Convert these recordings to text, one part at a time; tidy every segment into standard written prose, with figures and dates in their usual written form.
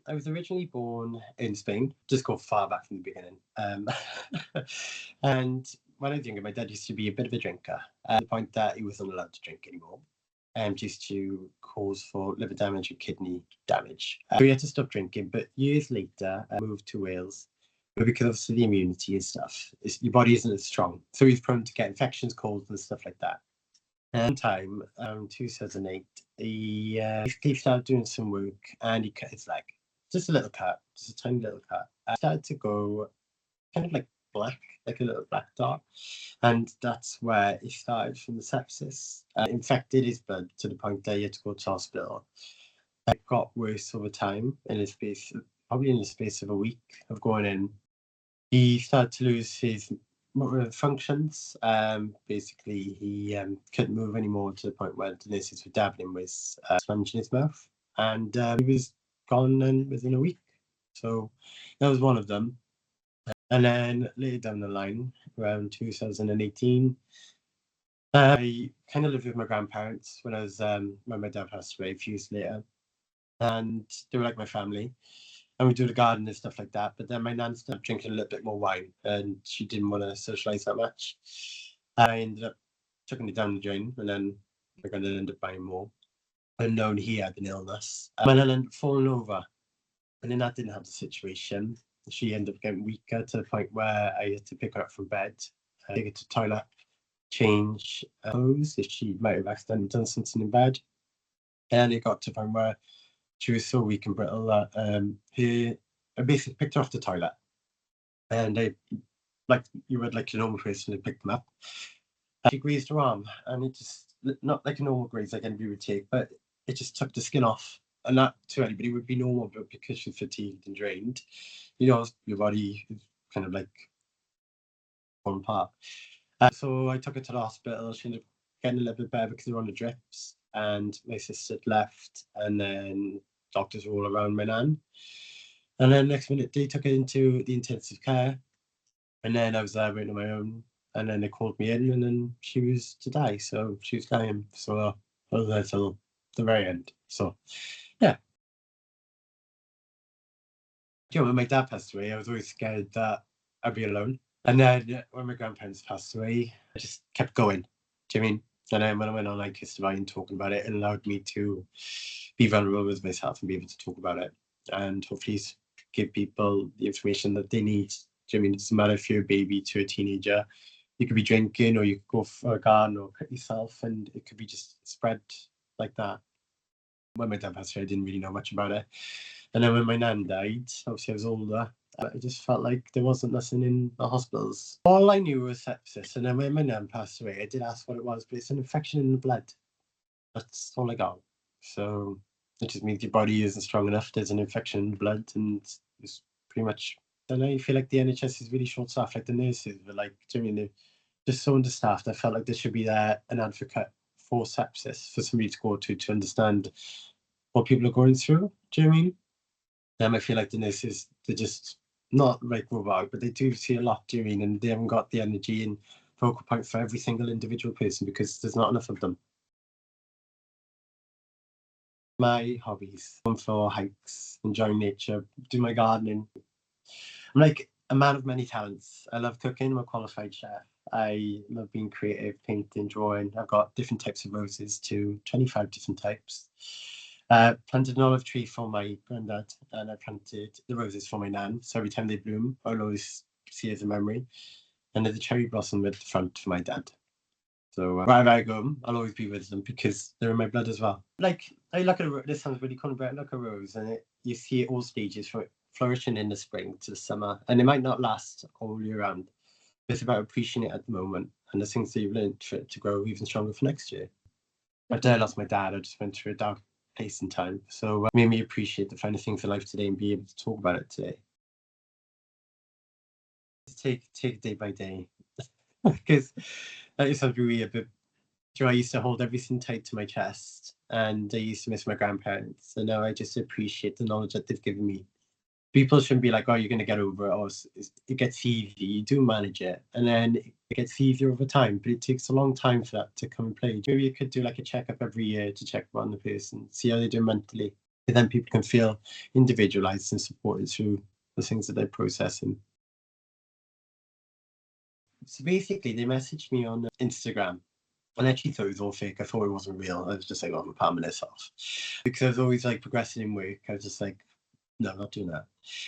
I was originally born in Spain, just go far back from the beginning. And when I was younger, my dad used to be a bit of a drinker, at the point that he wasn't allowed to drink anymore, just to cause for liver damage and kidney damage. So he had to stop drinking, but years later, I moved to Wales. But because of the immunity and stuff, your body isn't as strong. So he's prone to get infections, colds, and stuff like that. And time, 2008, he started doing some work and he cut his leg. Just a little cut, just a tiny little cut. I started to go kind of like black, like a little black dot. And that's where it started from the sepsis. Infected his blood to the point that he had to go to hospital. It got worse over time probably in the space of a week of going in. He started to lose his motor functions. Basically, he couldn't move anymore to the point where the nurses were dabbling with sponge in his mouth. And he was gone within a week. So that was one of them. And then later down the line, around 2018, I kind of lived with my grandparents when my dad passed away a few years later. And they were like my family. And we do the garden and stuff like that. But then my nan started drinking a little bit more wine and she didn't want to socialise that much. I ended up chucking it down the drain and then my granddad ended up buying more. Unknown he had an illness. And then ended up falling over. And then that didn't help the situation. She ended up getting weaker to the point where I had to pick her up from bed, take her to the toilet, change clothes if she might have accidentally done something in bed. And it got to the point where she was so weak and brittle that I basically picked her off the toilet. And like you would like a normal person to pick them up. She grazed her arm and it just, not like a normal graze like anybody would take, but it just took the skin off. And that to anybody would be normal, but because she's fatigued and drained, your body is kind of like falling apart. So I took her to the hospital. She ended up getting a little bit better because they were on the drips. And my sister left, and then doctors were all around my nan. And then next minute, they took her into the intensive care. And then I was there waiting on my own. And then they called me in, and then she was to die. So she was dying. So I was there till the very end. So, yeah. When my dad passed away, I was always scared that I'd be alone. And then when my grandparents passed away, I just kept going. Do you know what I mean? And then when I went on like Kiss Divine talking about it, it allowed me to be vulnerable with myself and be able to talk about it. And hopefully give people the information that they need. Do you know what I mean? It doesn't matter if you're a baby to a teenager. You could be drinking or you could go for a garden or cut yourself and it could be just spread like that. When my dad passed away, I didn't really know much about it. And then when my nan died, obviously I was older, I just felt like there wasn't nothing in the hospitals. All I knew was sepsis. And then when my nan passed away, I did ask what it was, but it's an infection in the blood. That's all I got. So it just means your body isn't strong enough. There's an infection in the blood, and it's pretty much. I don't know. You feel like the NHS is really short-staffed. Like the nurses were like, do you know what I mean? They're just so understaffed. I felt like there should be an advocate for sepsis for somebody to go to understand what people are going through. Do you know what I mean? I feel like the nurses, they're just not like robotic, but they do see a lot, do you mean? And they haven't got the energy and focal point for every single individual person because there's not enough of them. My hobbies, going for hikes, enjoying nature, do my gardening. I'm like a man of many talents. I love cooking, I'm a qualified chef. I love being creative, painting, drawing. I've got different types of roses too, 25 different types. Planted an olive tree for my granddad, and I planted the roses for my nan. So every time they bloom, I'll always see as a memory. And there's a cherry blossom at the front for my dad. So wherever I go, I'll always be with them because they're in my blood as well. Like I look at this sounds really cool, but I look at a rose and you see it all stages from flourishing in the spring to the summer, and it might not last all year round. It's about appreciating it at the moment and the things that you've learned for it to grow even stronger for next year. After I lost my dad, I just went through a dark place in time. So it made me appreciate the finer things in life today and be able to talk about it today. Take it day by day. Because that sounds weird, but I used to hold everything tight to my chest and I used to miss my grandparents. And now I just appreciate the knowledge that they've given me. People shouldn't be like, oh, you're going to get over it, or it gets easy. You do manage it. And then it gets easier over time, but it takes a long time for that to come in play. Maybe you could do like a checkup every year to check on the person, see how they do mentally. because then people can feel individualized and supported through the things that they're processing. So basically, they messaged me on Instagram. And I actually thought it was all fake. I thought it wasn't real. I was just like, oh, I'm palming this off. Because I was always like progressing in work. I was just like, no, I'm not doing that.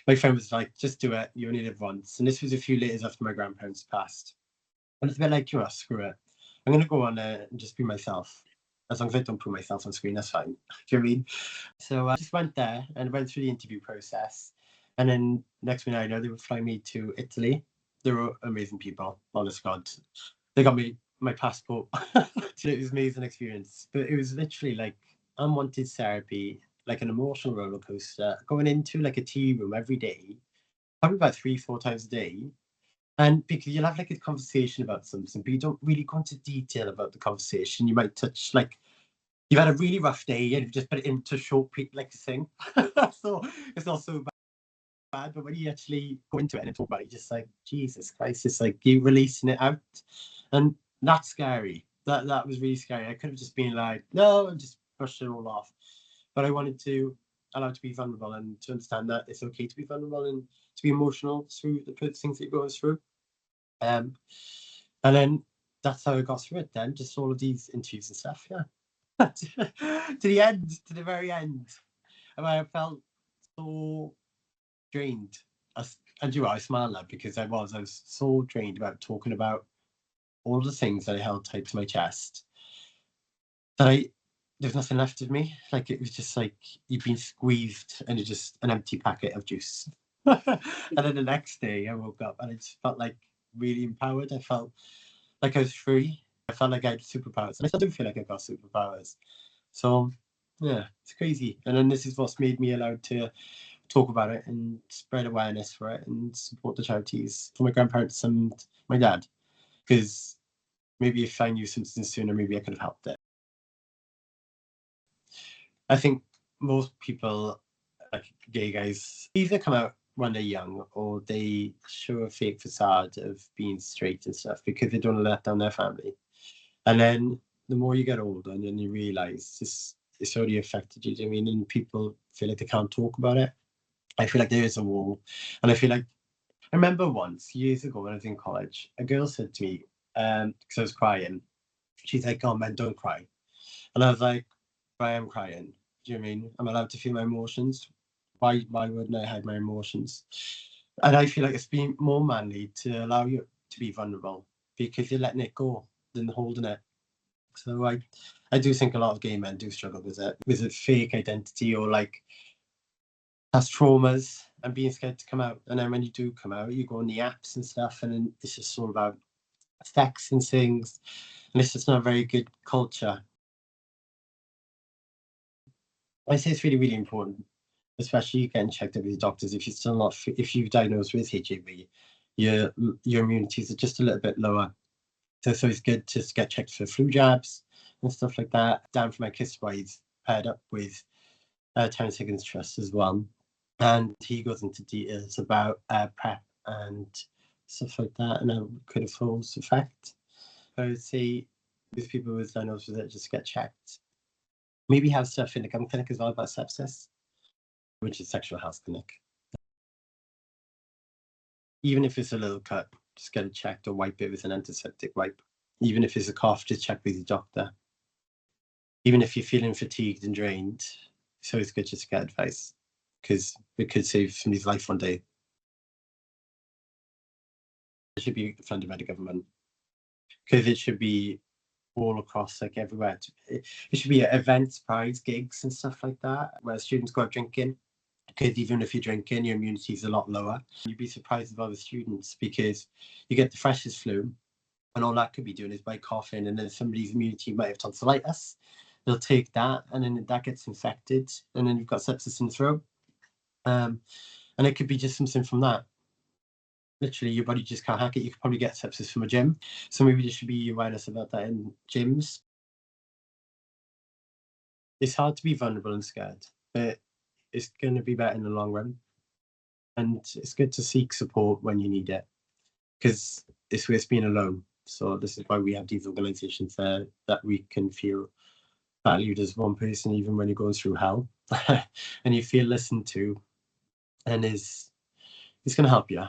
My friend was like, just do it. You only live once. And this was a few years after my grandparents passed. And it's a bit like, you know, screw it. I'm going to go on there and just be myself. As long as I don't put myself on screen, that's fine. Do you know what I mean? So I just went there and went through the interview process. And then next thing I know, they would fly me to Italy. They were amazing people, honest God. They got me my passport. It was an amazing experience. But it was literally like unwanted therapy, like an emotional roller coaster, going into like a tea room every day, probably about 3-4 times a day. And because you'll have like a conversation about something, but you don't really go into detail about the conversation. You might touch like you've had a really rough day and you've just put it into short like a thing. So it's not so bad, but when you actually go into it and talk about it, just like Jesus Christ, it's like you releasing it out. And that's scary. That was really scary. I could have just been like, no, and just brushed it all off. But I wanted to allow to be vulnerable and to understand that it's okay to be vulnerable and to be emotional through the things that you're going through. And then that's how I got through it then, just all of these interviews and stuff, yeah. To the end, to the very end. And I felt so drained. And you know, I smile now because I was so drained about talking about all the things that I held tight to my chest that there's nothing left of me. Like it was just like you've been squeezed and it's just an empty packet of juice. And then the next day I woke up and I just felt like really empowered. I felt like I was free. I felt like I had superpowers. And I still do feel like I got superpowers. So yeah, it's crazy. And then this is what's made me allowed to talk about it and spread awareness for it and support the charities for my grandparents and my dad. Because maybe if I knew something sooner, maybe I could have helped it. I think most people, like gay guys, either come out when they're young or they show a fake facade of being straight and stuff because they don't want to let down their family. And then the more you get older and then you realise it's already affected you, do you know what I mean? And people feel like they can't talk about it. I feel like there is a wall. And I feel like, I remember once, years ago when I was in college, a girl said to me, because I was crying, she's like, oh man, don't cry. And I was like, I am crying. Do you know what I mean? I'm allowed to feel my emotions. Why wouldn't I hide my emotions? And I feel like it's been more manly to allow you to be vulnerable because you're letting it go than holding it. So I do think a lot of gay men do struggle with it. With a fake identity or like past traumas and being scared to come out. And then when you do come out, you go on the apps and stuff, and then it's just all about sex and things. And it's just not a very good culture. I say it's really, really important, especially getting checked out with your doctors. If you're still not, if you've diagnosed with HIV, your immunities are just a little bit lower. So it's good to get checked for flu jabs and stuff like that. Dan from my Kiss Boys paired up with Terence Higgins Trust as well. And he goes into details about PrEP and stuff like that and how it could have false effect. I would say with people with diagnosed with it, just get checked. Maybe have stuff in the gun clinic as well about sepsis, which is sexual health clinic. Even if it's a little cut, just get it checked or wipe it with an antiseptic wipe. Even if it's a cough, just check with your doctor. Even if you're feeling fatigued and drained, it's always good just to get advice because it could save somebody's life one day. It should be funded by the government because it should be all across, like everywhere. It should be at events, prides, gigs, and stuff like that, where students go out drinking. Because even if you're drinking, your immunity is a lot lower. You'd be surprised with other students because you get the freshest flu, and all that could be doing is by coughing, and then somebody's immunity might have tonsillitis. They'll take that, and then that gets infected, and then you've got sepsis in the throat. And it could be just something from that. Literally, your body just can't hack it. You could probably get sepsis from a gym. So maybe there should be awareness about that in gyms. It's hard to be vulnerable and scared, but it's going to be better in the long run. And it's good to seek support when you need it because it's worth being alone. So this is why we have these organizations there that we can feel valued as one person even when you're going through hell, and you feel listened to, and is going to help you.